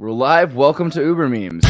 We're live. Welcome to Ubermemes.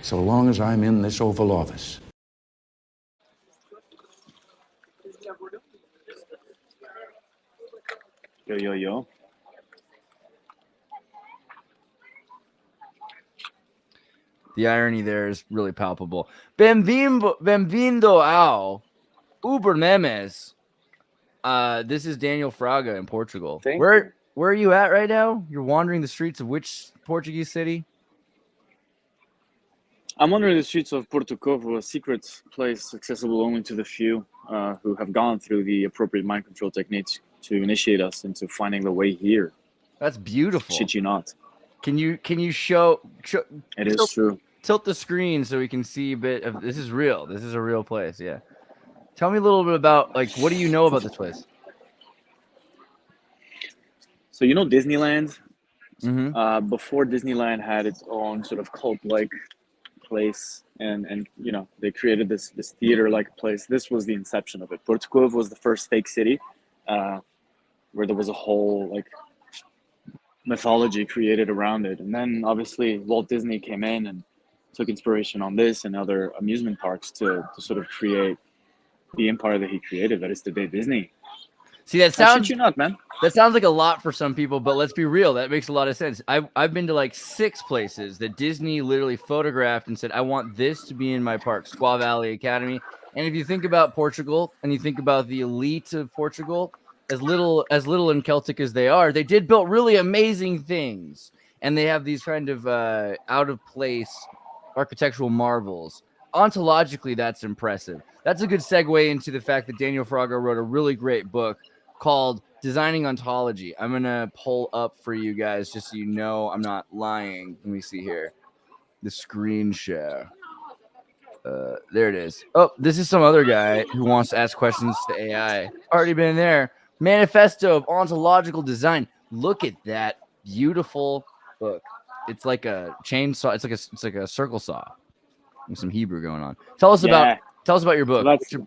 So long as I'm in this Oval Office. Yo. The irony there is really palpable. Bem-vindo ao Ubermemes. This is Daniel Fraga in Portugal. Where are you at right now? You're wandering the streets of which Portuguese city? I'm wandering the streets of Porto Covo, a secret place accessible only to the few who have gone through the appropriate mind control techniques to initiate us into finding the way here. That's beautiful. Shit you not. Can you show it is true. Tilt the screen so we can see a bit of this is real. This is a real place, yeah. Tell me a little bit about what do you know about this place? So you know Disneyland? Mm-hmm. Before Disneyland had its own sort of cult-like place and you know they created this theater-like place. This was the inception of it. Porto Covo was the first fake city where there was a whole mythology created around it, and then obviously Walt Disney came in and took inspiration on this and other amusement parks to sort of create the empire that he created, that is today Disney. See, that sounds you not, man. That sounds like a lot for some people, but let's be real. That makes a lot of sense. I've been to 6 places that Disney literally photographed and said, I want this to be in my park, Squaw Valley Academy. And if you think about Portugal and you think about the elite of Portugal, as little and Celtic as they are, they did build really amazing things. And they have these kind of out of place architectural marvels. Ontologically, that's impressive. That's a good segue into the fact that Daniel Fraga wrote a really great book called Designing Ontology. I'm going to pull up for you guys just so you know I'm not lying. Let me see here. The screen share. There it is. Oh, this is some other guy who wants to ask questions to AI. Already been there. Manifesto of Ontological Design. Look at that beautiful book. It's like a chainsaw. It's like a circle saw. With some Hebrew going on. Tell us about your book. So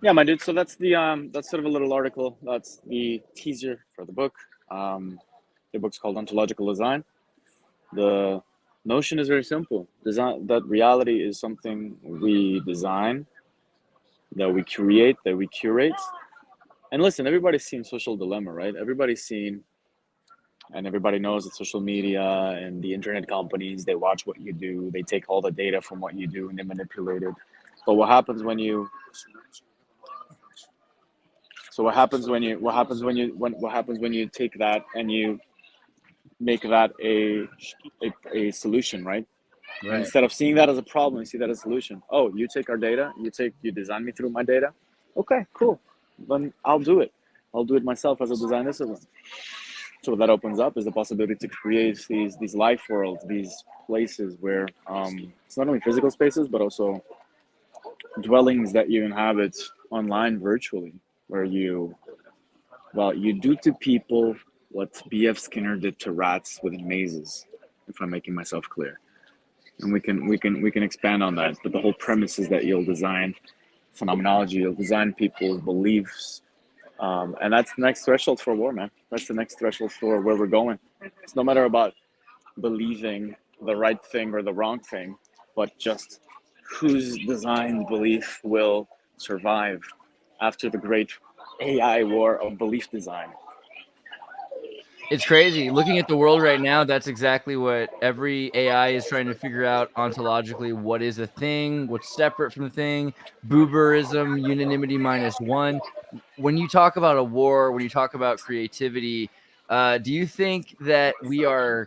yeah, my dude. So that's that's sort of a little article. That's the teaser for the book. The book's called Ontological Design. The notion is very simple. That reality is something we design, that we create, that we curate. And listen, everybody's seen Social Dilemma, right? Everybody's seen, and everybody knows that social media and the internet companies, they watch what you do, they take all the data from what you do and they manipulate it. But what happens when you take that and you make that a solution, right? Right. Instead of seeing that as a problem, you see that as a solution. Oh, you take our data, you design me through my data. Okay, cool. Then I'll do it. I'll do it myself as a design discipline. So what that opens up is the possibility to create these life worlds, these places where it's not only physical spaces, but also dwellings that you inhabit online virtually, where you do to people what B.F. Skinner did to rats within mazes, if I'm making myself clear. And we can expand on that. But the whole premise is that you'll design phenomenology, you'll design people's beliefs, and that's the next threshold for war, man. That's the next threshold for where we're going. It's no matter about believing the right thing or the wrong thing, but just whose designed belief will survive after the great AI war of belief design. It's crazy. Looking at the world right now, that's exactly what every AI is trying to figure out ontologically. What is a thing? What's separate from the thing? Booberism, unanimity -1. When you talk about a war, when you talk about creativity, do you think that we're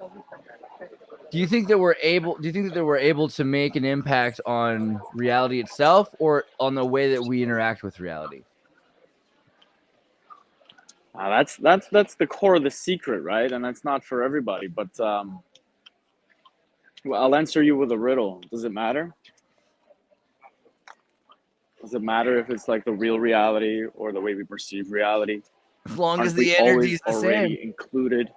able to make an impact on reality itself or on the way that we interact with reality? That's the core of the secret, right? And that's not for everybody. But well, I'll answer you with a riddle. Does it matter? Does it matter if it's like the real reality or the way we perceive reality? As long as Aren't we the energy always is the already same. included?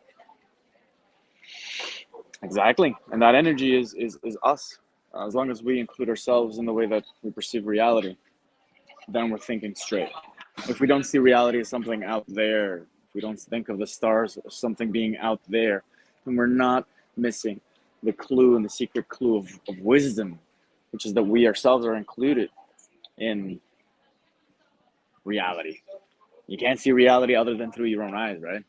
Exactly, and that energy is us. As long as we include ourselves in the way that we perceive reality, then we're thinking straight. If we don't see reality as something out there, if we don't think of the stars as something being out there, then we're not missing the clue and the secret clue of wisdom, which is that we ourselves are included in reality. You can't see reality other than through your own eyes, right?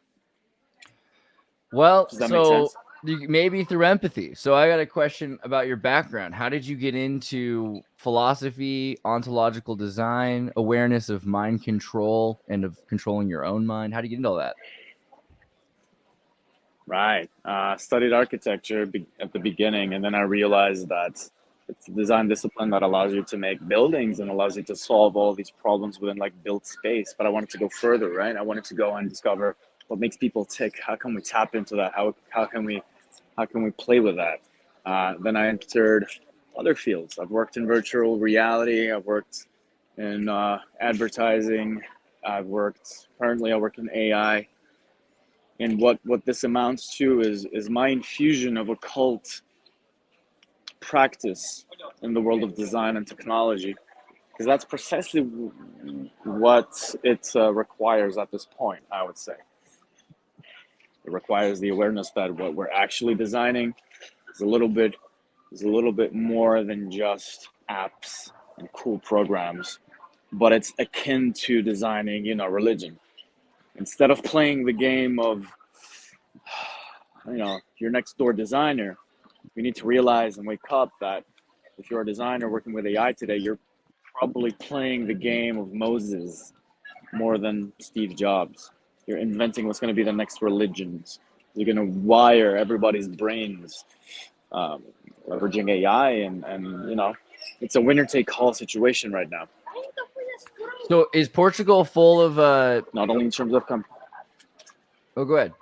Well, Does that make so sense? maybe through empathy. So I got a question about your background. How did you get into philosophy, ontological design, awareness of mind control, and of controlling your own mind? How do you get into all that? Right. Studied architecture at the beginning, and then I realized that it's a design discipline that allows you to make buildings and allows you to solve all these problems within like built space. But I wanted to go further, right? I wanted to go and discover what makes people tick. How can we tap into that? How can we play with that? Then I entered other fields. I've worked in virtual reality. I've worked in advertising. Currently I work in AI. And what this amounts to is my infusion of occult practice in the world of design and technology, because that's precisely what it requires at this point. I would say it requires the awareness that what we're actually designing is a little bit more than just apps and cool programs, but it's akin to designing, religion. Instead of playing the game of your next door designer, you need to realize and wake up that if you're a designer working with AI today, you're probably playing the game of Moses more than Steve Jobs. You're inventing what's going to be the next religions. You're going to wire everybody's brains, leveraging AI, and it's a winner take all situation right now. So is Portugal full of Not only in terms of oh, go ahead.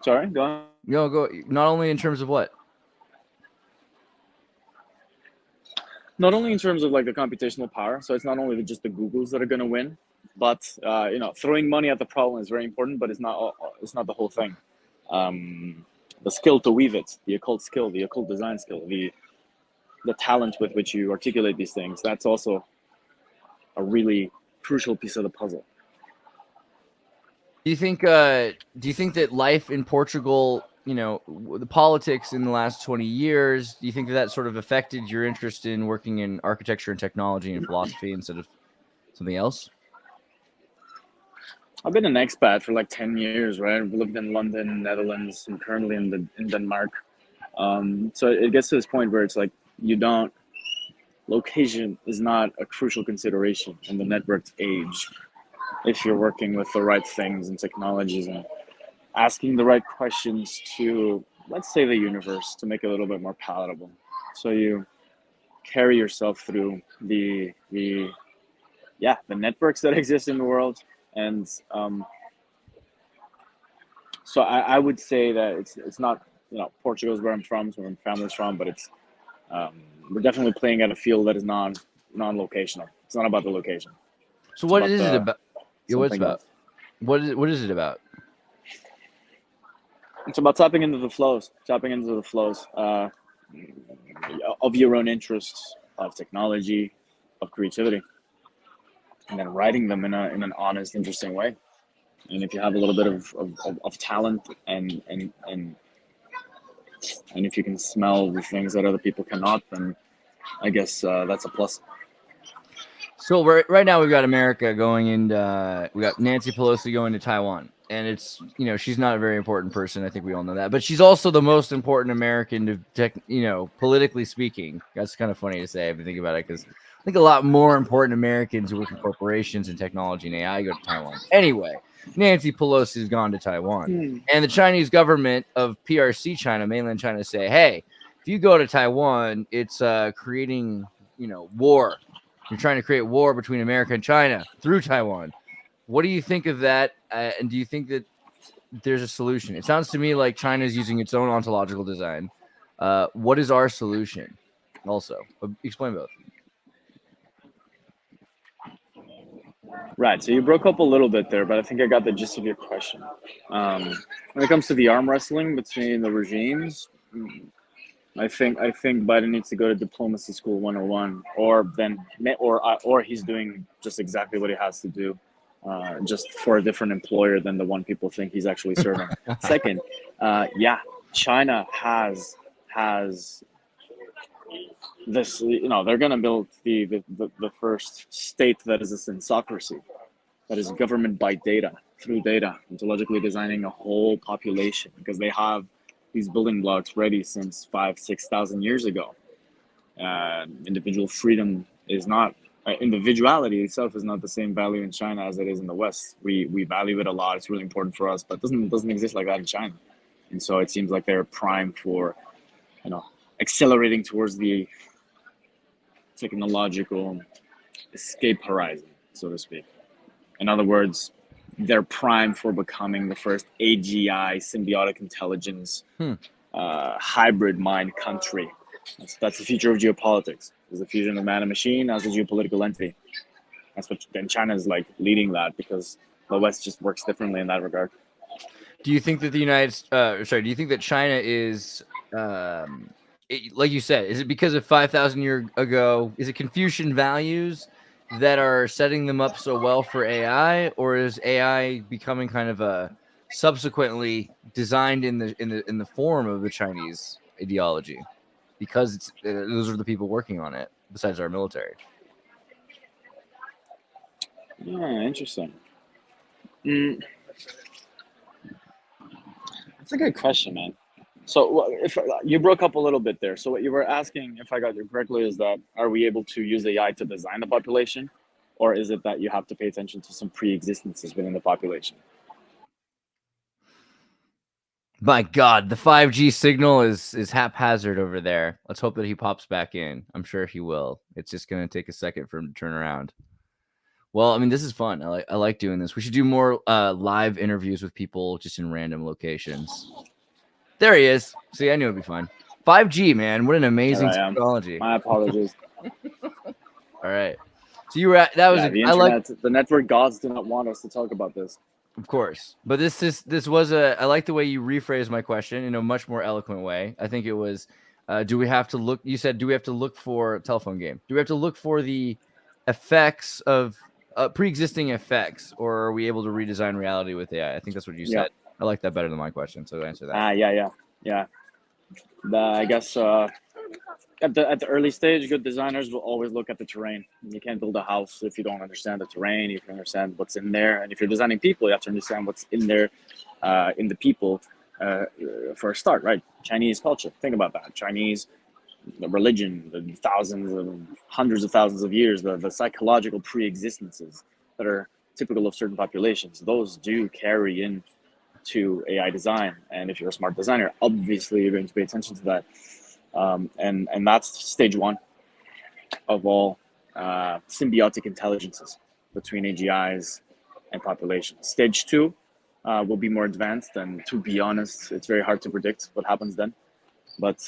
Sorry, go on. No, go. Not only in terms of what? Not only in terms of like the computational power, so it's not only just the Googles that are going to win, but throwing money at the problem is very important, but it's not the whole thing. The skill to weave it, the occult skill, the occult design skill, the talent with which you articulate these things, that's also a really crucial piece of the puzzle. Do you think that life in Portugal, the politics in the last 20 years, do you think that sort of affected your interest in working in architecture and technology and philosophy instead of something else? I've been an expat for like 10 years, right? I've lived in London, Netherlands, and currently in Denmark. So it gets to this point where it's like location is not a crucial consideration in the networked age if you're working with the right things and technologies and asking the right questions to, let's say, the universe to make it a little bit more palatable. So you carry yourself through the networks that exist in the world, and so I would say that it's not, Portugal's where I'm from, so where my family's from, but it's we're definitely playing at a field that is non-locational. It's not about the location. So what is it the about? Yeah, what's something about? else. What is it about? It's about tapping into the flows, of your own interests, of technology, of creativity, and then writing them in an honest, interesting way. And if you have a little bit of talent, and if you can smell the things that other people cannot, then I guess that's a plus. So right now we've got America going into we got Nancy Pelosi going to Taiwan, and it's, she's not a very important person. I think we all know that, but she's also the most important American to politically speaking. That's kind of funny to say if you think about it, because I think a lot more important Americans who work in corporations and technology and AI go to Taiwan. Anyway, Nancy Pelosi has gone to Taiwan, and the Chinese government of PRC China, mainland China, say, hey, if you go to Taiwan, it's creating war. You're trying to create war between America and China through Taiwan. What do you think of that? And do you think that there's a solution? It sounds to me like China is using its own ontological design. What is our solution? Also, explain both. Right. So you broke up a little bit there, but I think I got the gist of your question. When it comes to the arm wrestling between the regimes, I think Biden needs to go to diplomacy school 101, or he's doing just exactly what he has to do, just for a different employer than the one people think he's actually serving. Second, China has this. They're gonna build the first state that is a sensocracy, that is government by data, through data, ontologically designing a whole population, because they have these building blocks ready since 5,000-6,000 years ago. Individual freedom is not, individuality itself is not the same value in China as it is in the West. We value it a lot. It's really important for us, but it doesn't exist like that in China. And so it seems like they're primed for, accelerating towards the technological escape horizon, so to speak. In other words, they're primed for becoming the first AGI, symbiotic intelligence, hybrid mind country. That's the future of geopolitics. Is the fusion of man and machine as a geopolitical entity. Then China is like leading that, because the West just works differently in that regard. Do you think that do you think that China is, like you said, is it because of 5,000 years ago? Is it Confucian values that are setting them up so well for AI, or is AI becoming kind of a subsequently designed in the form of the Chinese ideology, because it's those are the people working on it besides our military? Yeah, interesting. That's a good question, man. So if you broke up a little bit there, so what you were asking, if I got you correctly, is that are we able to use AI to design the population, or is it that you have to pay attention to some pre-existences within the population? My God, the 5G signal is haphazard over there. Let's hope that he pops back in. I'm sure he will. It's just going to take a second for him to turn around. Well, I mean, this is fun. I like doing this. We should do more live interviews with people just in random locations. There he is. See, I knew it'd be fun. 5G, man. What an amazing technology. My apologies. All right. So you were at, that was the internet. The network gods do not want us to talk about this. Of course. But this was I like the way you rephrased my question in a much more eloquent way. I think it was, do we have to look, you said, do we have to look for a telephone game? Do we have to look for the effects of pre-existing effects, or are we able to redesign reality with AI? I think that's what you said. I like that better than my question. So answer that. Yeah. I guess at the early stage, good designers will always look at the terrain. You can't build a house if you don't understand the terrain, if you understand what's in there. And if you're designing people, you have to understand what's in there, in the people, for a start, right? Chinese culture. Think about that. Chinese religion, the hundreds of thousands of years, the psychological pre-existences that are typical of certain populations, those do carry in to AI design. And if you're a smart designer, obviously you're going to pay attention to that. And that's stage one of all symbiotic intelligences between AGIs and populations. Stage two will be more advanced, and to be honest, it's very hard to predict what happens then. But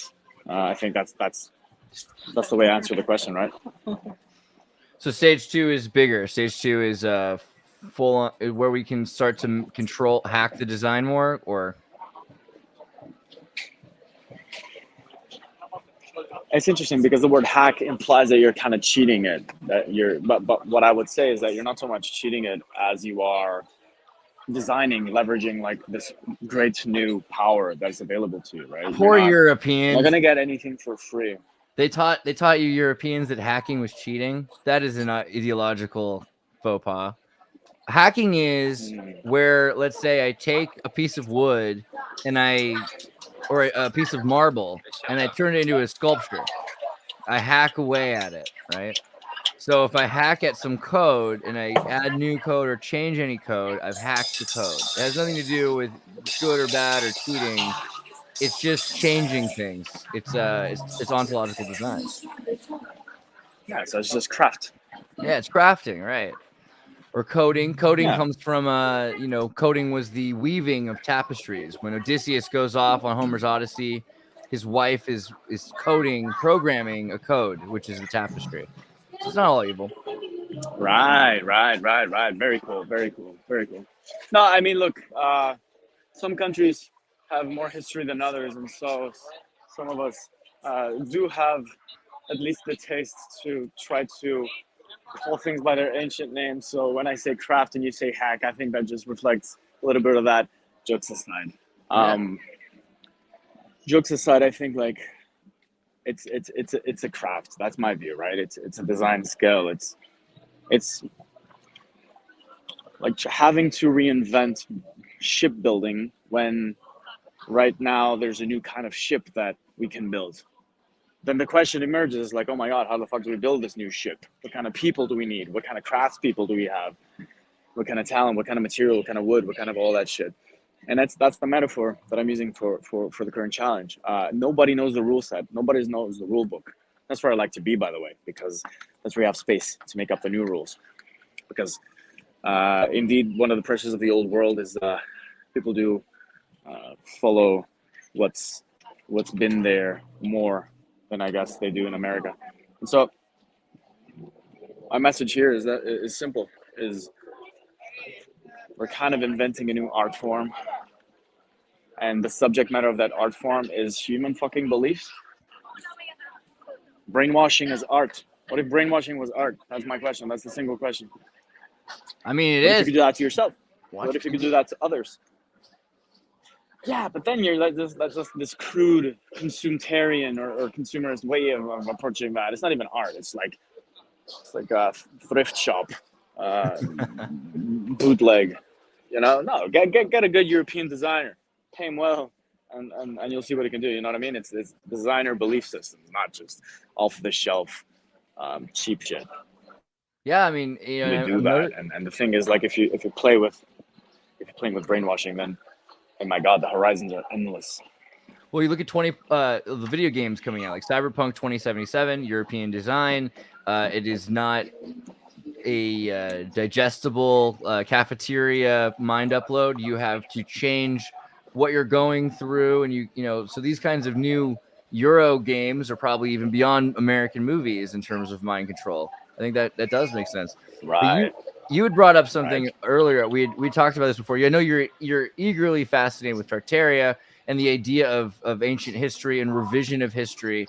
I think that's the way I answer the question, right? So stage two is bigger. Stage two is full on, where we can start to hack the design more, or it's interesting because the word hack implies that you're kind of cheating it. But what I would say is that you're not so much cheating it as you are designing, leveraging like this great new power that's available to you, right? poor You're Europeans. not gonna get anything for free. They taught you Europeans that hacking was cheating. That is an ideological faux pas. Hacking is where, let's say, I take a piece of wood or a piece of marble and I turn it into a sculpture. I hack away at it, right? So if I hack at some code and I add new code or change any code, I've hacked the code. It has nothing to do with good or bad or cheating. It's just changing things. It's ontological design. Yeah, so it's just craft. Yeah, it's crafting, right? Or coding. Coding comes from coding was the weaving of tapestries. When Odysseus goes off on Homer's Odyssey, his wife is programming a code, which is the tapestry. So it's not all evil. Right. Very cool. No, I mean, look, some countries have more history than others, and so some of us do have at least the taste to try to call things by their ancient names. So when I say craft and you say hack, I think that just reflects a little bit of that. Jokes aside, I think like it's a craft. That's my view, right? It's a design skill. It's like having to reinvent shipbuilding when right now there's a new kind of ship that we can build. Then the question emerges like, oh my God, how the fuck do we build this new ship? What kind of people do we need? What kind of craftspeople do we have? What kind of talent? What kind of material? What kind of wood? What kind of all that shit? And that's the metaphor that I'm using for the current challenge. Nobody knows the rule set. Nobody knows the rule book. That's where I like to be, by the way, because that's where you have space to make up the new rules. Because indeed, one of the pressures of the old world is people do follow what's been there more than I guess they do in America. And so my message here is simple, is we're kind of inventing a new art form. And the subject matter of that art form is human fucking beliefs. Brainwashing is art. What if brainwashing was art? That's my question. That's the single question. I mean, What if you could do that to yourself? What? What if you could do that to others? Yeah, but then that's just this crude consumetarian or consumerist way of approaching that. It's not even art. It's like a thrift shop, bootleg. You know, no, get a good European designer, pay him well, and you'll see what he can do. You know what I mean? It's designer belief systems, not just off the shelf cheap shit. Yeah, I mean, you know, They do that, and the thing is, like, if you're playing with brainwashing, then, oh my God, the horizons are endless. Well, you look at the video games coming out, like Cyberpunk 2077, European design. It is not a digestible cafeteria mind upload. You have to change what you're going through, and you know, so these kinds of new Euro games are probably even beyond American movies in terms of mind control. I think that does make sense. Right. You had brought up something earlier. We talked about this before. I know you're eagerly fascinated with Tartaria and the idea of ancient history and revision of history.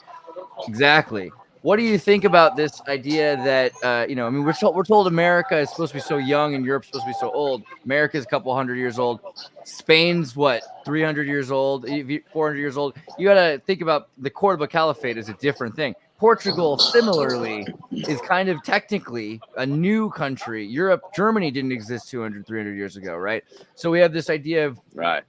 Exactly. What do you think about this idea that I mean, we're told America is supposed to be so young and Europe's supposed to be so old. America's a couple hundred years old. Spain's what, 300 years old, 400 years old. You got to think about the Cordoba Caliphate as a different thing. Portugal, similarly, is kind of technically a new country. Germany didn't exist 200, 300 years ago, right? So we have this idea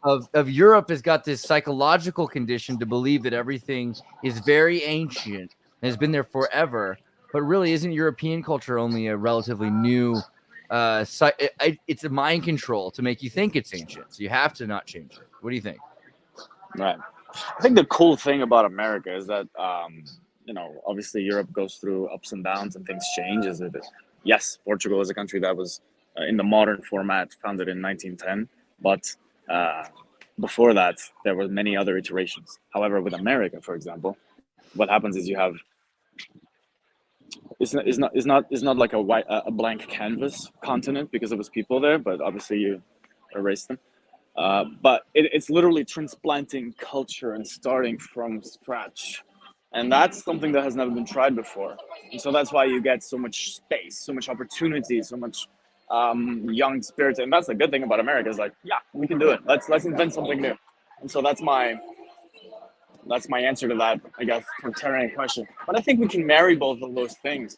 of Europe has got this psychological condition to believe that everything is very ancient and has been there forever. But really, isn't European culture only a relatively new? It's a mind control to make you think it's ancient. So you have to not change it. What do you think? Right. I think the cool thing about America is that, obviously Europe goes through ups and downs and things change. Yes, Portugal is a country that was in the modern format founded in 1910, but before that, there were many other iterations. However, with America, for example, what happens is you have it's not like a blank canvas continent because there was people there, but obviously you erase them. But it's literally transplanting culture and starting from scratch. And that's something that has never been tried before. And so that's why you get so much space, so much opportunity, so much young spirit. And that's the good thing about America is like, yeah, we can do it. Let's invent something new. And so that's my answer to that, I guess, contrarian question. But I think we can marry both of those things.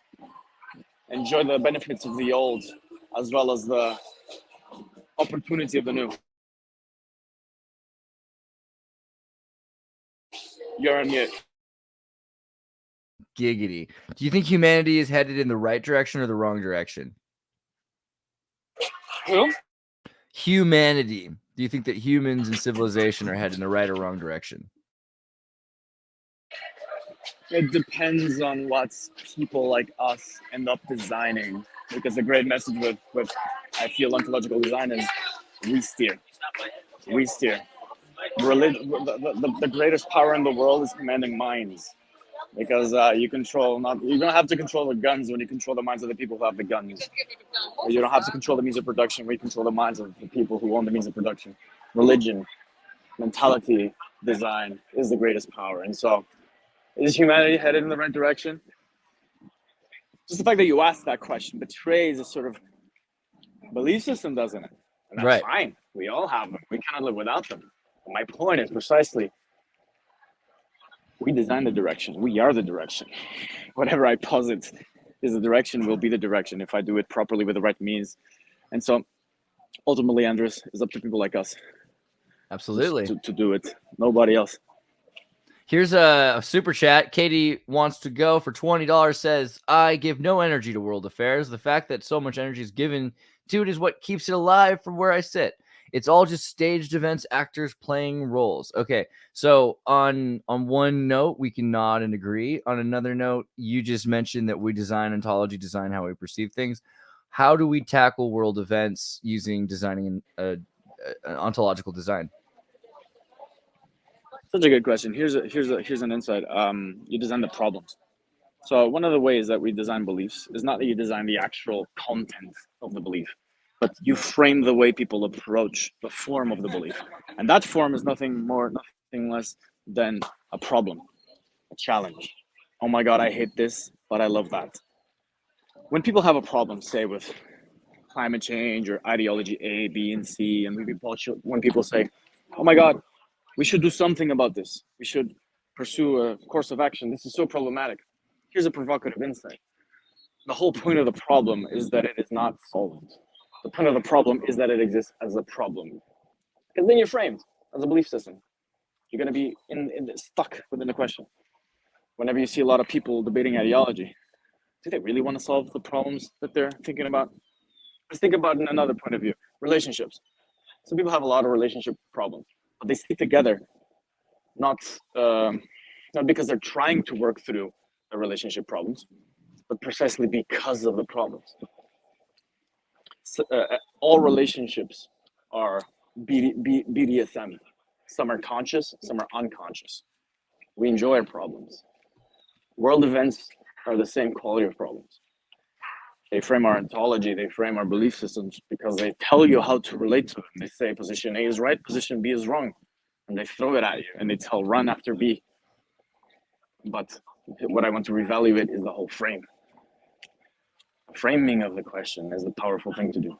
Enjoy the benefits of the old as well as the opportunity of the new. You're on mute. Giggity. Do you think humanity is headed in the right direction or the wrong direction? Who? Humanity. Do you think that humans and civilization are headed in the right or wrong direction? It depends on what people like us end up designing. Because the great message with I feel ontological design is we steer. We steer. The greatest power in the world is commanding minds. Because you don't have to control the guns when you control the minds of the people who have the guns. You don't have to control the means of production when you control the minds of the people who own the means of production. Religion, mentality, design is the greatest power. And so, is humanity headed in the right direction? Just the fact that you asked that question betrays a sort of belief system, doesn't it? And that's fine. We all have them. We cannot live without them. But my point is precisely, we design the direction. We are the direction. Whatever I posit is the direction will be the direction if I do it properly with the right means. And so ultimately, Andres, it's up to people like us. Absolutely. To do it. Nobody else. Here's a super chat. Katie wants to go for $20, says, I give no energy to world affairs. The fact that so much energy is given to it is what keeps it alive from where I sit. It's all just staged events, actors playing roles. Okay, so on one note, we can nod and agree. On another note, you just mentioned that we ontology design how we perceive things. How do we tackle world events using designing an ontological design? Such a good question. Here's an insight. You design the problems. So one of the ways that we design beliefs is not that you design the actual content of the belief, but you frame the way people approach the form of the belief. And that form is nothing less than a problem, a challenge. Oh my God, I hate this, but I love that. When people have a problem, say with climate change or ideology A, B, and C, and when people say, oh my God, we should do something about this. We should pursue a course of action. This is so problematic. Here's a provocative insight. The whole point of the problem is that it is not solved. The point of the problem is that it exists as a problem. Because then you're framed as a belief system. You're going to be stuck within the question. Whenever you see a lot of people debating ideology, do they really want to solve the problems that they're thinking about? Let's think about it in another point of view. Relationships. Some people have a lot of relationship problems, but they stick together, not because they're trying to work through the relationship problems, but precisely because of the problems. So, all relationships are BDSM. Some are conscious, some are unconscious. We enjoy our problems. World events are the same quality of problems. They frame our ontology, they frame our belief systems because they tell you how to relate to them. They say position A is right, position B is wrong. And they throw it at you and they tell run after B. But what I want to reevaluate is the whole frame. Framing of the question is the powerful thing to do.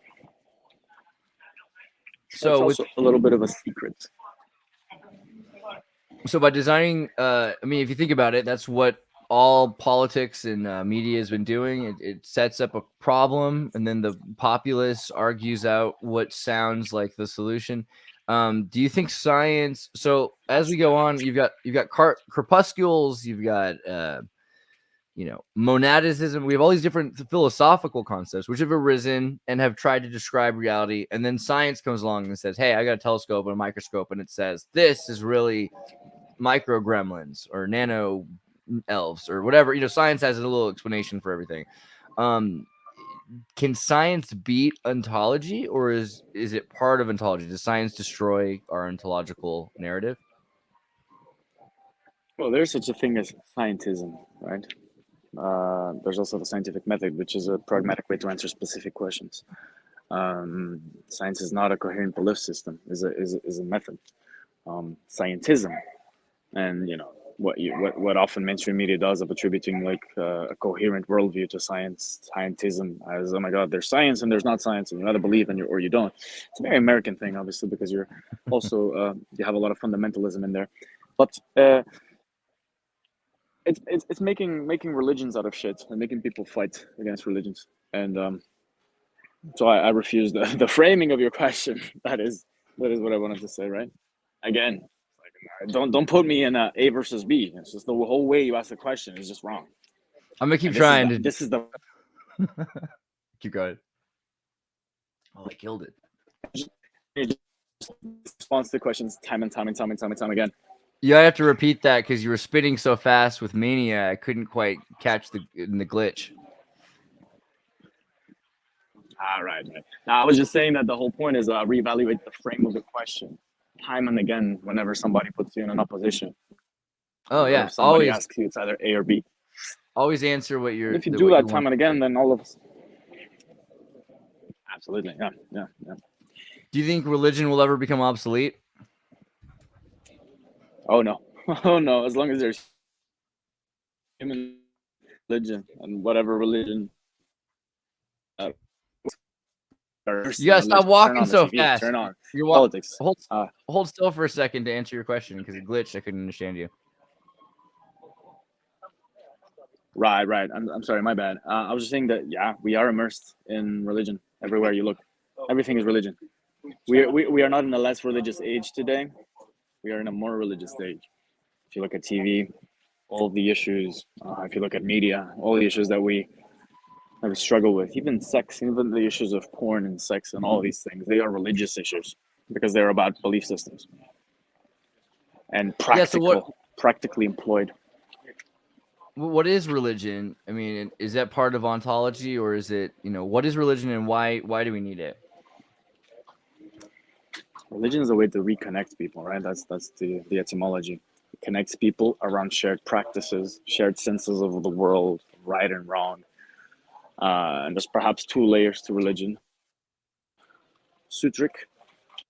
So it's also a little bit of a secret. So by designing, if you think about it, that's what all politics and media has been doing. It sets up a problem, and then the populace argues out what sounds like the solution. Do you think science? So as we go on, you've got corpuscles, you've got monadism. We have all these different philosophical concepts which have arisen and have tried to describe reality, and then science comes along and says, "Hey, I got a telescope and a microscope, and it says this is really micro gremlins or nano elves or whatever. You know, science has a little explanation for everything. Can science beat ontology, or is it part of ontology? Does science destroy our ontological narrative? Well, there's such a thing as scientism, right? There's also the scientific method, which is a pragmatic way to answer specific questions. Science is not a coherent belief system; is a method. Scientism, and what often mainstream media does of attributing like a coherent worldview to scientism as, oh my God, there's science and there's not science, and you either believe and or you don't. It's a very American thing, obviously, because you're also you have a lot of fundamentalism in there, but it's making religions out of shit and making people fight against religions, and so I refuse the framing of your question. That is what I wanted to say, right? Again, don't put me in A versus B. It's just the whole way you ask the question is just wrong. I'm gonna keep trying this is the keep going. Oh, I killed it. Response to questions time and time again. Yeah, I have to repeat that because you were spitting so fast with mania. I couldn't quite catch the glitch. All right. Now, I was just saying that the whole point is reevaluate the frame of the question time and again whenever somebody puts you in an opposition. Oh yeah, if somebody always asks you, it's either A or B. Always answer what you're. If you do that time and again, then all of us. Absolutely, yeah. Do you think religion will ever become obsolete? Oh no, oh no. As long as there's human religion and whatever religion. You gotta stop walking so fast. Turn on your politics. Hold still for a second to answer your question because it glitched. I couldn't understand you. Right. I'm sorry, my bad. I was just saying that we are immersed in religion everywhere you look. Everything is religion. We are not in a less religious age today. We are in a more religious stage. If you look at TV, all of the issues. If you look at media, all the issues that we struggle with, even sex, even the issues of porn and sex and all these things, they are religious issues because they're about belief systems and practically employed. What is religion? I mean, is that part of ontology, or is it, what is religion and why do we need it? Religion is a way to reconnect people, right? That's the etymology. It connects people around shared practices, shared senses of the world, right and wrong. And there's perhaps two layers to religion. Sutric,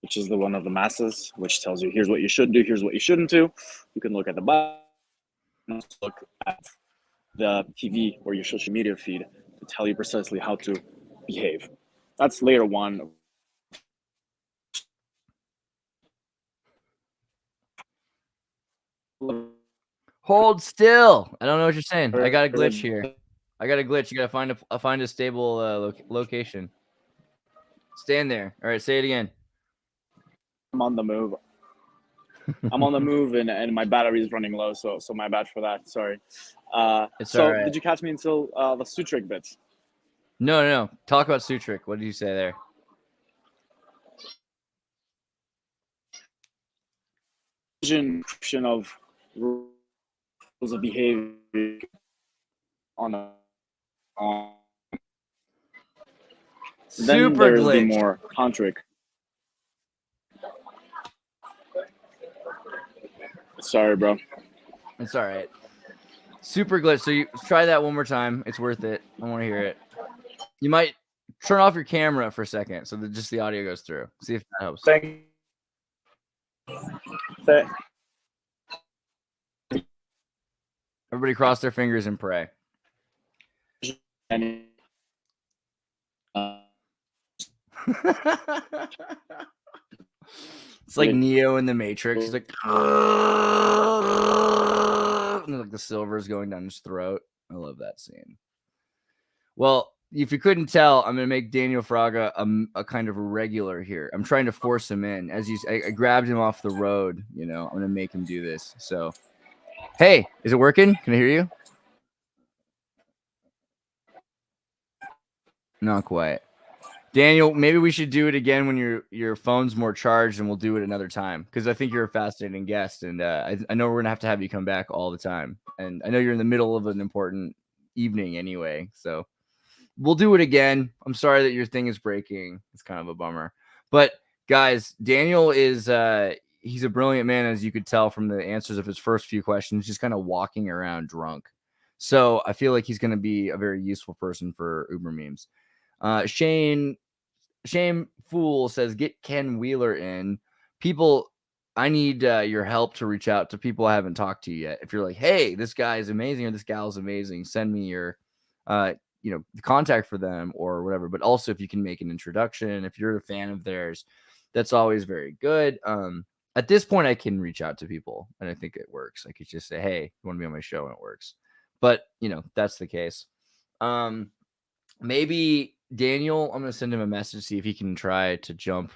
which is the one of the masses, which tells you here's what you should do, here's what you shouldn't do. You can look at the Bible, look at the TV or your social media feed to tell you precisely how to behave. That's layer one. Hold still. I don't know what you're saying. I got a glitch here. You gotta find a stable location. Stand there. All right, say it again. I'm on the move. I'm on the move, and my battery is running low, so my bad for that. Sorry. It's so all right. Did you catch me until the Sutric bits? No. Talk about Sutric. What did you say there? Description of rules of behavior on super glitch. The more tantric. Sorry, bro. It's all right. Super glitch. So you try that one more time. It's worth it. I want to hear it. You might turn off your camera for a second so that just the audio goes through. See if that helps. Everybody cross their fingers and pray. It's like Neo in the Matrix. He's like, and like the silver is going down his throat. I love that scene. Well, if you couldn't tell, I'm gonna make Daniel Fraga a kind of a regular here. I'm trying to force him in. I grabbed him off the road. I'm gonna make him do this. So, hey, is it working? Can I hear you? Not quite. Daniel, maybe we should do it again when your phone's more charged, and we'll do it another time because I think you're a fascinating guest, and I know we're gonna have you come back all the time. And I know you're in the middle of an important evening anyway, so we'll do it again. I'm sorry that your thing is breaking. It's kind of a bummer, but guys, Daniel is he's a brilliant man, as you could tell from the answers of his first few questions, just kind of walking around drunk. So I feel like he's going to be a very useful person for Ubermemes. Shame Fool says, get Ken Wheeler in. People, I need your help to reach out to people I haven't talked to yet. If you're like, hey, this guy is amazing or this gal is amazing, send me your contact for them or whatever. But also if you can make an introduction, if you're a fan of theirs, that's always very good. At this point, I can reach out to people and I think it works. I could just say, hey, you want to be on my show, and it works. But that's the case. Maybe Daniel, I'm going to send him a message, see if he can try to jump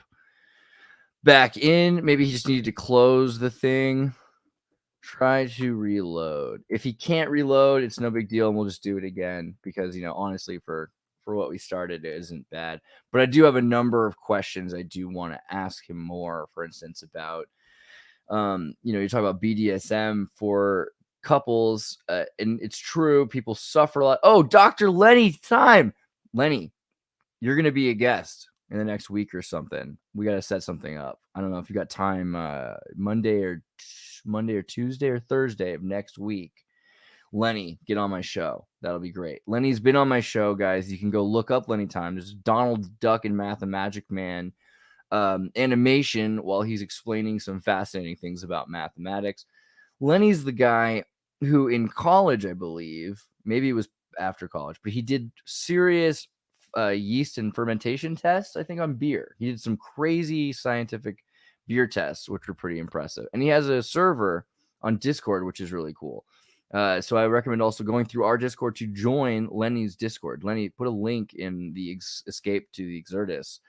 back in. Maybe he just needed to close the thing. Try to reload. If he can't reload, it's no big deal, and we'll just do it again because, honestly, for what we started, it isn't bad. But I do have a number of questions I do want to ask him more, for instance, about, you talk about BDSM for couples, and it's true, people suffer a lot. Oh, Dr. Lenny time. Lenny, you're going to be a guest in the next week or something. We got to set something up. I don't know if you got time Monday or Tuesday or Thursday of next week. Lenny, get on my show. That'll be great. Lenny's been on my show, guys. You can go look up Lenny Time. There's Donald Duck and Mathemagic Man animation while he's explaining some fascinating things about mathematics. Lenny's the guy who in college, I believe, maybe it was after college, but he did serious yeast and fermentation tests, I think, on beer. He did some crazy scientific beer tests, which were pretty impressive. And he has a server on Discord, which is really cool. So I recommend also going through our Discord to join Lenny's Discord. Lenny, put a link in the Escape to the Exertus.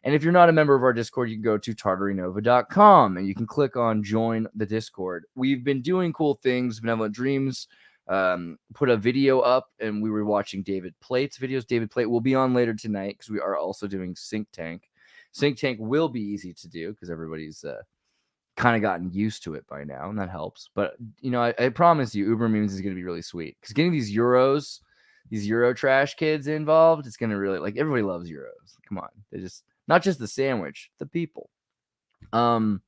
And if you're not a member of our Discord, you can go to tartarinova.com and you can click on join the Discord. We've been doing cool things. Benevolent Dreams put a video up, and we were watching David Plate's videos. David Plate will be on later tonight because we are also doing Sync Tank. Sync Tank will be easy to do because everybody's kind of gotten used to it by now, and that helps. But, I promise you, Ubermemes is going to be really sweet because getting these Euro trash kids involved, it's going to really, everybody loves Euros. Come on. They just, not just the sandwich, the people. There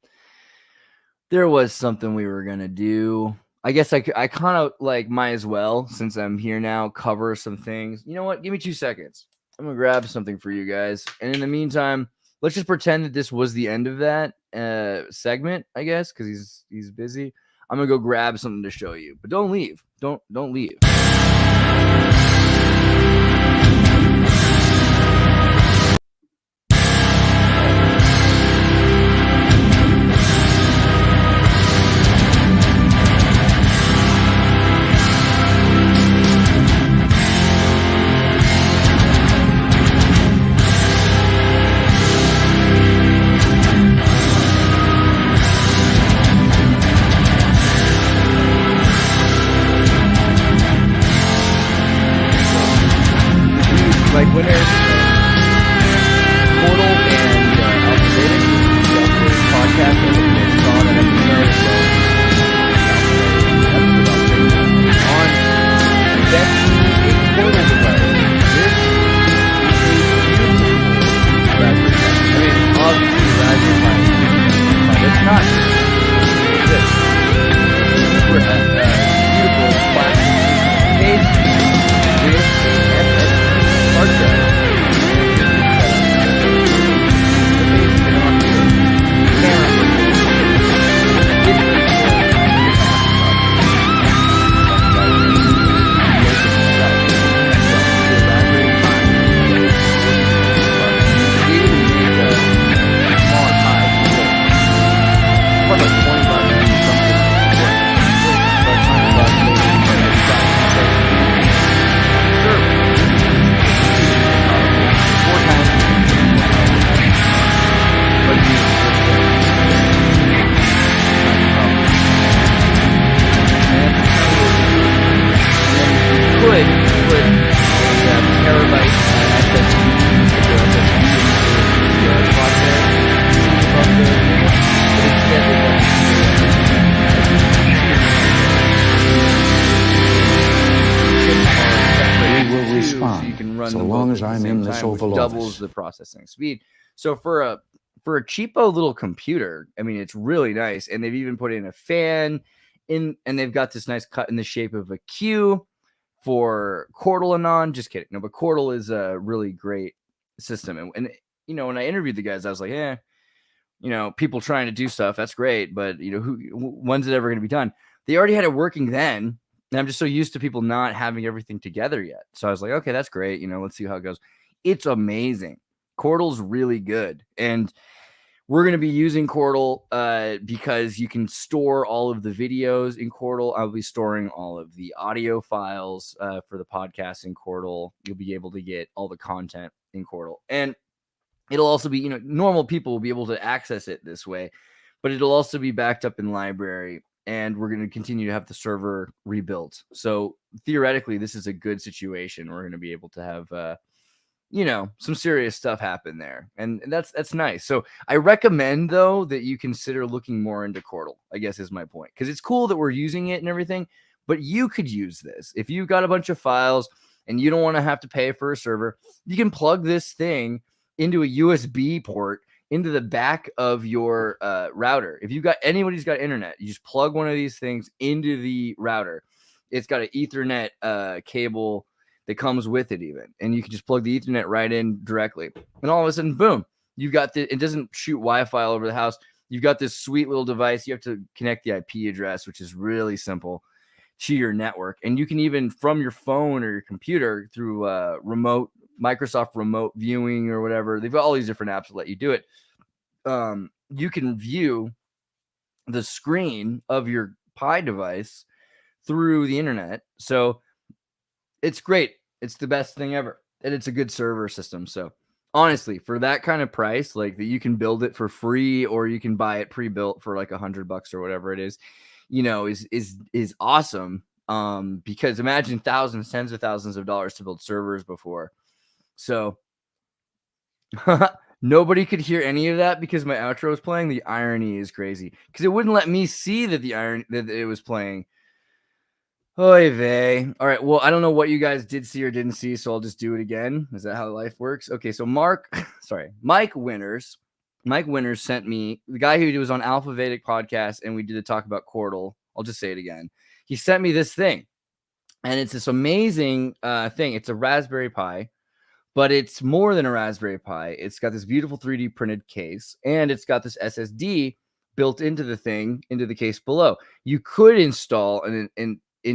was something we were going to do. I guess I kind of might as well, since I'm here now, cover some things. You know what? Give me 2 seconds. I'm going to grab something for you guys. And in the meantime, let's just pretend that this was the end of that segment, I guess, because he's busy. I'm going to go grab something to show you. But don't leave. Don't leave. When there's Portal and Alphabetic podcast, and they saw that on eventually a Portal device. This is a beautiful Raspberry Pi. I mean, obviously Raspberry Pi, but it's not this. Super beautiful plastic case with SSD hard drive. so you can run so them long both as at the I'm same in this time, which Oval doubles Office. the processing speed. So for a cheapo little computer, I mean, it's really nice. And they've even put in a fan in, and they've got this nice cut in the shape of a Q for Chordal Anon. Just kidding. No, but Chordal is a really great system. And you know, when I interviewed the guys, I was like, you know, people trying to do stuff, that's great, but you know, when's it ever going to be done? They already had it working then. And I'm just so used to people not having everything together yet. So I was like, okay, that's great. You know, let's see how it goes. It's amazing. Chordal's really good. And we're going to be using Chordal because you can store all of the videos in Chordal. I'll be storing all of the audio files for the podcast in Chordal. You'll be able to get all the content in Chordal. And it'll also be, you know, normal people will be able to access it this way, but it'll also be backed up in library. And we're going to continue to have the server rebuilt. So theoretically, this is a good situation. We're going to be able to have you know, some serious stuff happen there. And that's nice. So I recommend, though, that you consider looking more into Chordal, I guess is my point. Because it's cool that we're using it and everything, but you could use this. If you've got a bunch of files and you don't want to have to pay for a server, you can plug this thing into a USB port into the back of your router. If you've got anybody's got internet, you just plug one of these things into the router. It's got an Ethernet cable that comes with it even, and you can just plug the Ethernet right in directly, and all of a sudden, boom, you've got it doesn't shoot Wi-Fi all over the house. You've got this sweet little device. You have to connect the IP address, which is really simple, to your network, and you can even from your phone or your computer through remote Microsoft remote viewing or whatever. They've got all these different apps that let you do it. You can view the screen of your Pi device through the internet. So it's great. It's the best thing ever. And it's a good server system. So honestly, for that kind of price, like that you can build it for free or you can buy it pre-built for like $100 or whatever it is, you know, is awesome. Because imagine thousands, tens of thousands of dollars to build servers before. So nobody could hear any of that because my outro was playing. The irony is crazy because it wouldn't let me see that the irony that it was playing. Oy vey. All right. Well, I don't know what you guys did see or didn't see, so I'll just do it again. Is that how life works? Okay. So Mike Winters. Mike Winters sent me the guy who was on Alpha Vedic podcast, and we did a talk about Chordal. I'll just say it again. He sent me this thing, and it's this amazing thing. It's a Raspberry Pi, but it's more than a Raspberry Pi. It's got this beautiful 3D printed case, and it's got this SSD built into the thing, into the case below. You could install in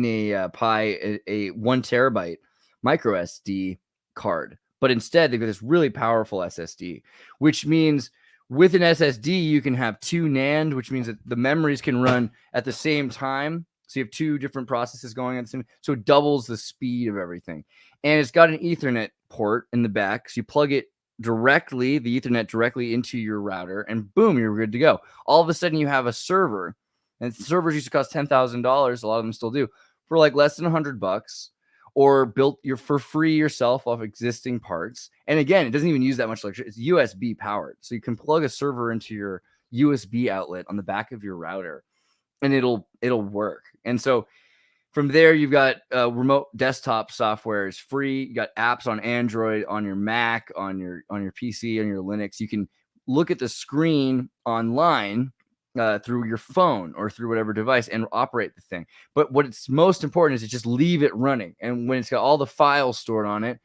a Pi a 1 terabyte micro SD card, but instead they've got this really powerful SSD, which means with an SSD you can have 2 NAND, which means that the memories can run at the same time. So you have 2 different processes going on the same, so it doubles the speed of everything. And it's got an Ethernet port in the back, so you plug it directly, the Ethernet directly into your router, and boom, you're good to go. All of a sudden, you have a server, and servers used to cost $10,000. A lot of them still do for like less than $100, or built for free yourself off existing parts. And again, it doesn't even use that much electricity. It's USB powered, so you can plug a server into your USB outlet on the back of your router, and it'll work. And so from there, you've got remote desktop software is free. You got apps on Android, on your Mac, on your PC, on your Linux. You can look at the screen online through your phone or through whatever device and operate the thing. But what's most important is to just leave it running. And when it's got all the files stored on it,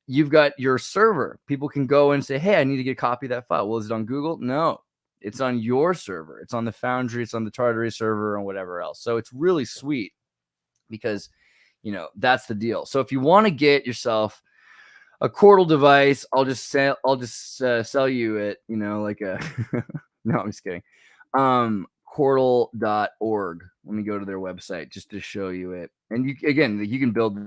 you've got your server. People can go and say, hey, I need to get a copy of that file. Well, is it on Google? No, it's on your server. It's on the Foundry. It's on the Tartary server and whatever else. So it's really sweet because, you know, that's the deal. So if you want to get yourself a Chordal device, I'll just sell you it, you know, like a, no, I'm just kidding. Chordal.org. Let me go to their website just to show you it. And you can build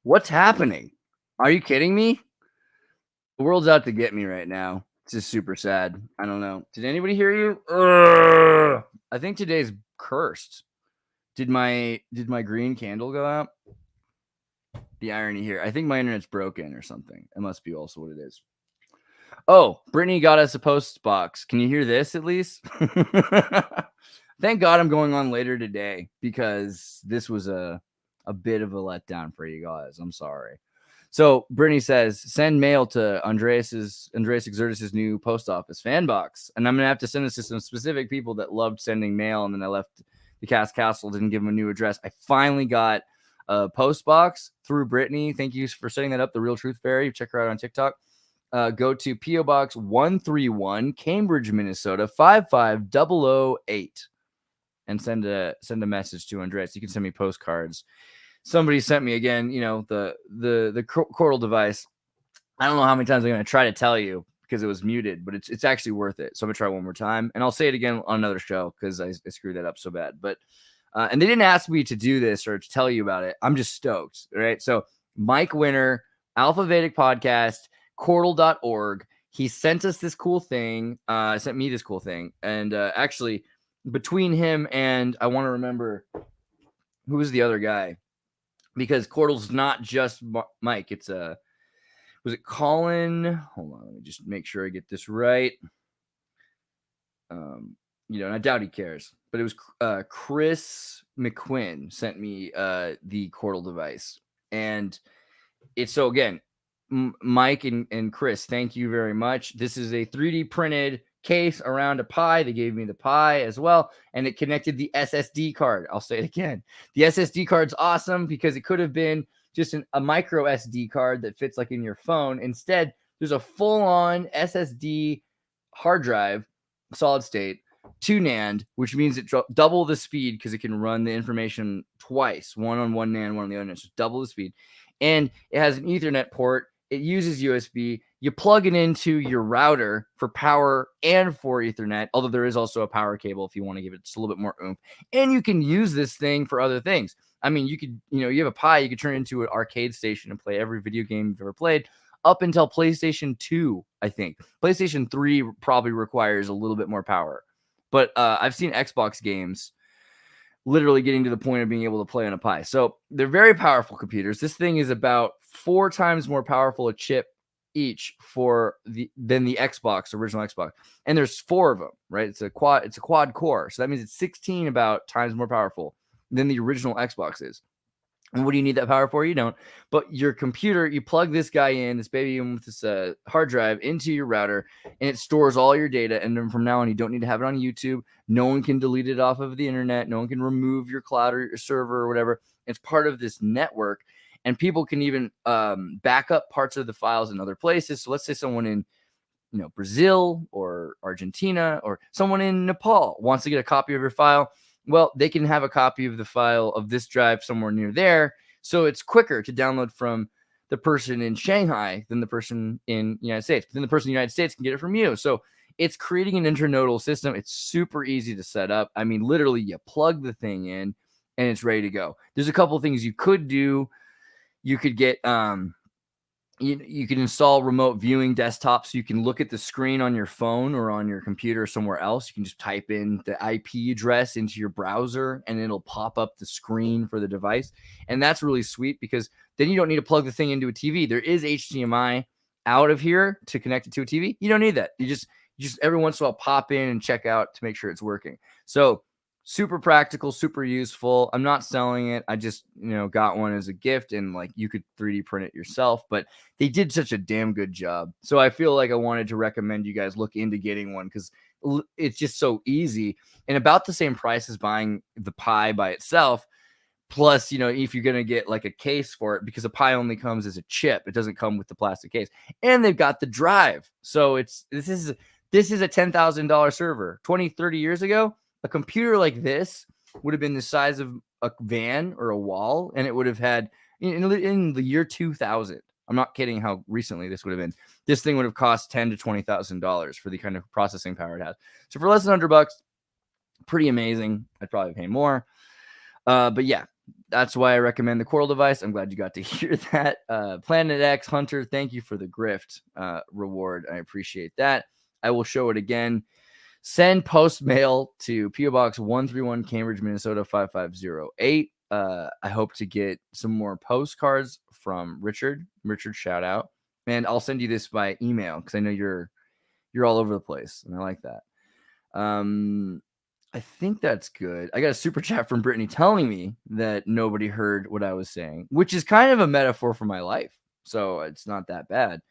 What's happening? Are you kidding me? The world's out to get me right now. It's just super sad. I don't know. Did anybody hear you? Ugh. I think today's cursed. Did my green candle go out? The irony here. I think my internet's broken or something. It must be also what it is. Oh, Brittany got us a post box. Can you hear this at least? Thank God I'm going on later today because this was a bit of a letdown for you guys. I'm sorry. So Brittany says, send mail to Andreas Exertus' new post office fan box. And I'm going to have to send this to some specific people that loved sending mail. And then I left the Castle, didn't give them a new address. I finally got a post box through Brittany. Thank you for setting that up. The Real Truth Fairy. Check her out on TikTok. Go to P.O. Box 131, Cambridge, Minnesota, 55008. And send a message to Andreas. You can send me postcards. Somebody sent me again, the Chordal device. I don't know how many times I'm going to try to tell you because it was muted, but it's actually worth it. So I'm going to try one more time. And I'll say it again on another show because I screwed that up so bad. But and they didn't ask me to do this or to tell you about it. I'm just stoked. Right. So Mike Winner, Alpha Vedic Podcast, Chordal.org. He sent us this cool thing. Sent me this cool thing. And actually, between him and I want to remember who was the other guy, because Chordal's not just Mike. It's was it Colin? Hold on, let me just make sure I get this right. And I doubt he cares, but it was Chris McQuinn sent me the Chordal device, and it's so again, Mike and Chris, thank you very much. This is a 3D printed case around a Pi. They gave me the Pi as well, and it connected the SSD card. I'll say it again. The SSD card's awesome because it could have been just a micro SD card that fits like in your phone. Instead, there's a full-on SSD hard drive, solid state, 2 NAND, which means it double the speed because it can run the information twice, one on one NAND, one on the other NAND, so double the speed. And it has an Ethernet port. It uses USB. You plug it into your router for power and for Ethernet, although there is also a power cable if you want to give it just a little bit more oomph. And you can use this thing for other things. I mean, you could, you have a Pi, you could turn it into an arcade station and play every video game you've ever played up until PlayStation 2, I think. PlayStation 3 probably requires a little bit more power. But I've seen Xbox games literally getting to the point of being able to play on a Pi. So they're very powerful computers. This thing is about 4 times more powerful a chip each than the original Xbox. And there's 4 of them, right? It's a quad core. So that means it's 16 about times more powerful than the original Xbox is. And what do you need that power for? You don't. But your computer, you plug this guy in, this baby in with this hard drive into your router, and it stores all your data. And then from now on, you don't need to have it on YouTube. No one can delete it off of the internet. No one can remove your cloud or your server or whatever. It's part of this network. And people can even back up parts of the files in other places. So let's say someone in Brazil or Argentina or someone in Nepal wants to get a copy of your file. Well, they can have a copy of the file of this drive somewhere near there. So it's quicker to download from the person in Shanghai than the person in the United States. But then the person in the United States can get it from you. So it's creating an internodal system. It's super easy to set up. I mean, literally, you plug the thing in and it's ready to go. There's a couple of things you could do. You could get you can install remote viewing desktops so you can look at the screen on your phone or on your computer or somewhere else. You can just type in the IP address into your browser and it'll pop up the screen for the device. And that's really sweet because then you don't need to plug the thing into a TV. There is HDMI out of here to connect it to a TV. You don't need that. You just every once in a while pop in and check out to make sure it's working. So super practical, super useful. I'm not selling it. I just, got one as a gift and like you could 3D print it yourself, but they did such a damn good job. So I feel like I wanted to recommend you guys look into getting one because it's just so easy and about the same price as buying the Pi by itself. Plus, if you're going to get like a case for it, because a Pi only comes as a chip, it doesn't come with the plastic case, and they've got the drive. So this is a $10,000 server. 20, 30 years ago, a computer like this would have been the size of a van or a wall, and it would have had in the year 2000. I'm not kidding how recently this would have been. This thing would have cost $10,000 to $20,000 for the kind of processing power it has. So for less than $100, pretty amazing. I'd probably pay more. But yeah, that's why I recommend the Coral device. I'm glad you got to hear that. Planet X Hunter, thank you for the grift reward. I appreciate that. I will show it again. Send post mail to PO Box 131, Cambridge, Minnesota 5508. I hope to get some more postcards from Richard. Richard, shout out. And I'll send you this by email because I know you're all over the place, and I like that. I think that's good. I got a super chat from Brittany telling me that nobody heard what I was saying, which is kind of a metaphor for my life. So it's not that bad.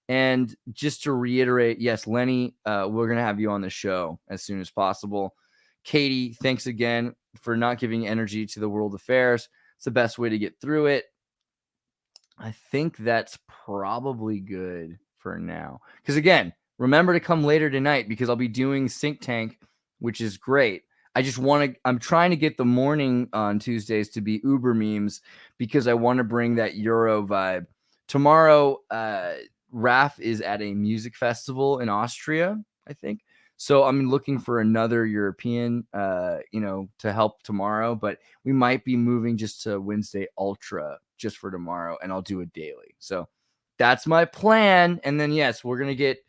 And just to reiterate, yes, Lenny, we're going to have you on the show as soon as possible. Katie, thanks again for not giving energy to the world affairs. It's the best way to get through it. I think that's probably good for now. Because again, remember to come later tonight because I'll be doing Sync Tank, which is great. I'm trying to get the morning on Tuesdays to be Ubermemes because I want to bring that Euro vibe. Tomorrow, Raf is at a music festival in Austria, I think. So I'm looking for another European, to help tomorrow, but we might be moving just to Wednesday Ultra just for tomorrow, and I'll do it daily. So that's my plan. And then, yes, we're going to get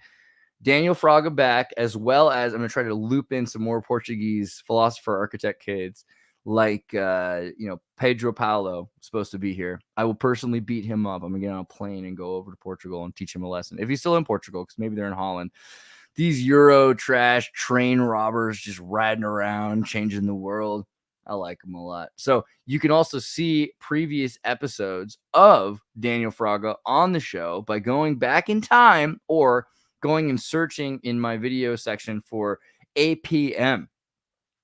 Daniel Fraga back, as well as I'm going to try to loop in some more Portuguese philosopher architect kids like, Pedro Paulo supposed to be here. I will personally beat him up. I'm going to get on a plane and go over to Portugal and teach him a lesson. If he's still in Portugal, because maybe they're in Holland. These Euro trash train robbers just riding around, changing the world. I like them a lot. So you can also see previous episodes of Daniel Fraga on the show by going back in time or going and searching in my video section for APM,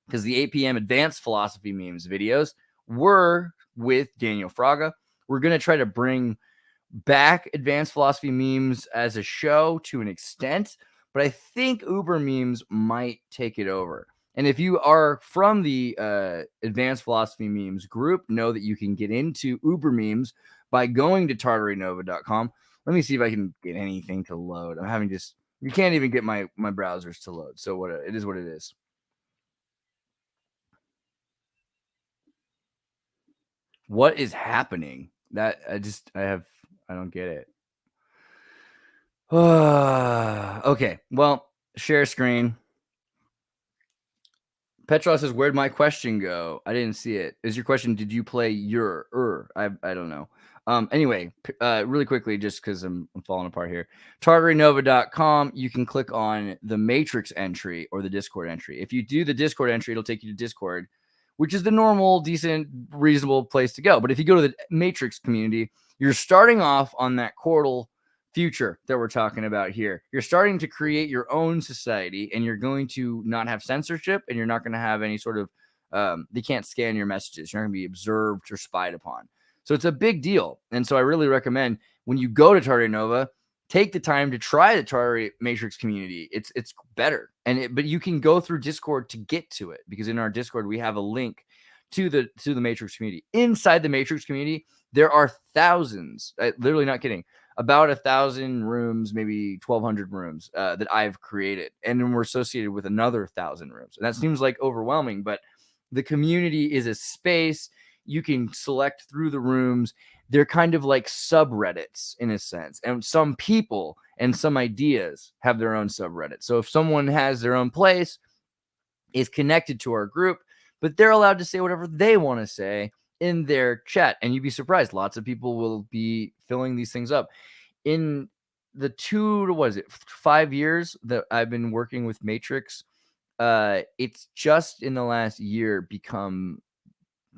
because the APM Advanced Philosophy Memes videos were with Daniel Fraga. We're going to try to bring back Advanced Philosophy Memes as a show to an extent, but I think Ubermemes might take it over. And if you are from the Advanced Philosophy Memes group, know that you can get into Ubermemes by going to tartarynova.com. Let me see if I can get anything to load. I'm having you can't even get my browsers to load. So it is what it is. What is happening? That I don't get it. Okay, well, share screen. Petros says, "Where'd my question go? I didn't see it. Is your question, did you play I don't know. Anyway, really quickly, just because I'm falling apart here. TartaryNova.com, you can click on the Matrix entry or the Discord entry. If you do the Discord entry, it'll take you to Discord, which is the normal, decent, reasonable place to go. But if you go to the Matrix community, you're starting off on that Chordal future that we're talking about here. You're starting to create your own society, and you're going to not have censorship, and you're not going to have any sort of they can't scan your messages. You're not going to be observed or spied upon. So it's a big deal. And so I really recommend when you go to Tartary Nova, take the time to try the Tartary Matrix community. It's better. But you can go through Discord to get to it, because in our Discord we have a link to the Matrix community. Inside the Matrix community, there are thousands, literally not kidding, about 1,000 rooms, maybe 1,200 rooms that I've created. And then we're associated with another 1,000 rooms. And that seems like overwhelming, but the community is a space. You can select through the rooms. They're kind of like subreddits in a sense. And some people and some ideas have their own subreddit. So if someone has their own place, is connected to our group, but they're allowed to say whatever they want to say in their chat. And you'd be surprised. Lots of people will be filling these things up. In the 5 years that I've been working with Matrix, it's just in the last year become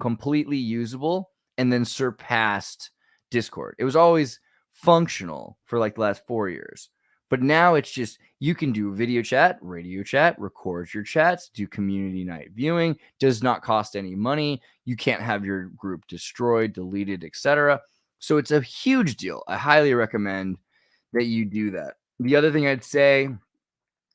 completely usable and then surpassed Discord. It was always functional for like the last 4 years. But now it's just, you can do video chat, radio chat, record your chats, do community night viewing, does not cost any money. You can't have your group destroyed, deleted, etc. So it's a huge deal. I highly recommend that you do that. The other thing I'd say, let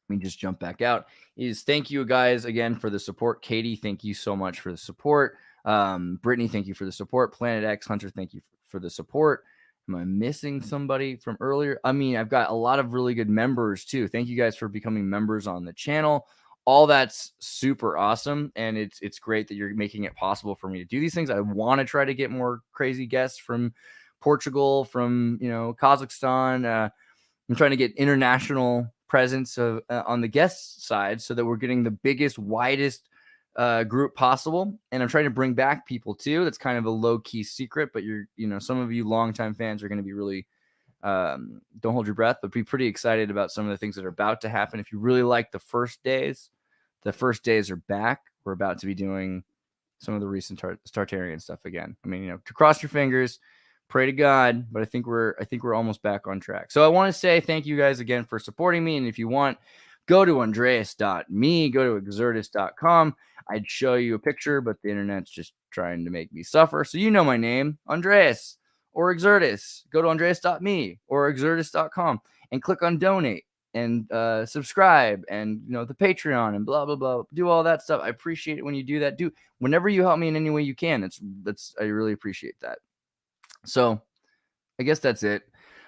me just jump back out, is thank you guys again for the support. Katie, thank you so much for the support. Brittany, thank you for the support. Planet X Hunter, thank you for the support. Am I missing somebody from earlier? I mean, I've got a lot of really good members too. Thank you guys for becoming members on the channel. all that's super awesome, and it's great that you're making it possible for me to do these things. I want to try to get more crazy guests from Portugal, from Kazakhstan. I'm trying to get international presence on the guest side so that we're getting the biggest, widest group possible. And I'm trying to bring back people too. That's kind of a low key secret, but some of you longtime fans are going to be really, don't hold your breath, but be pretty excited about some of the things that are about to happen. If you really like the first days are back. We're about to be doing some of the recent Tartarian stuff again. I mean, to cross your fingers, pray to God, but I think we're almost back on track. So I want to say thank you guys again for supporting me. And if you want, go to Andreas.me, go to Exertus.com. I'd show you a picture, but the internet's just trying to make me suffer. So my name, Andreas or Exertus. Go to Andreas.me or Exertus.com and click on donate and subscribe and the Patreon and blah blah blah. Do all that stuff. I appreciate it when you do that. Whenever you help me in any way you can. I really appreciate that. So I guess that's it.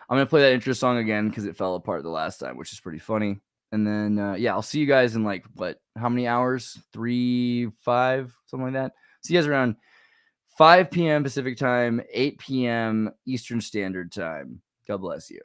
I'm going to play that intro song again because it fell apart the last time, which is pretty funny. And then, I'll see you guys in how many hours? 3, 5, something like that. See you guys around 5 p.m. Pacific time, 8 p.m. Eastern Standard Time. God bless you.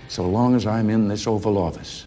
So long as I'm in this Oval Office.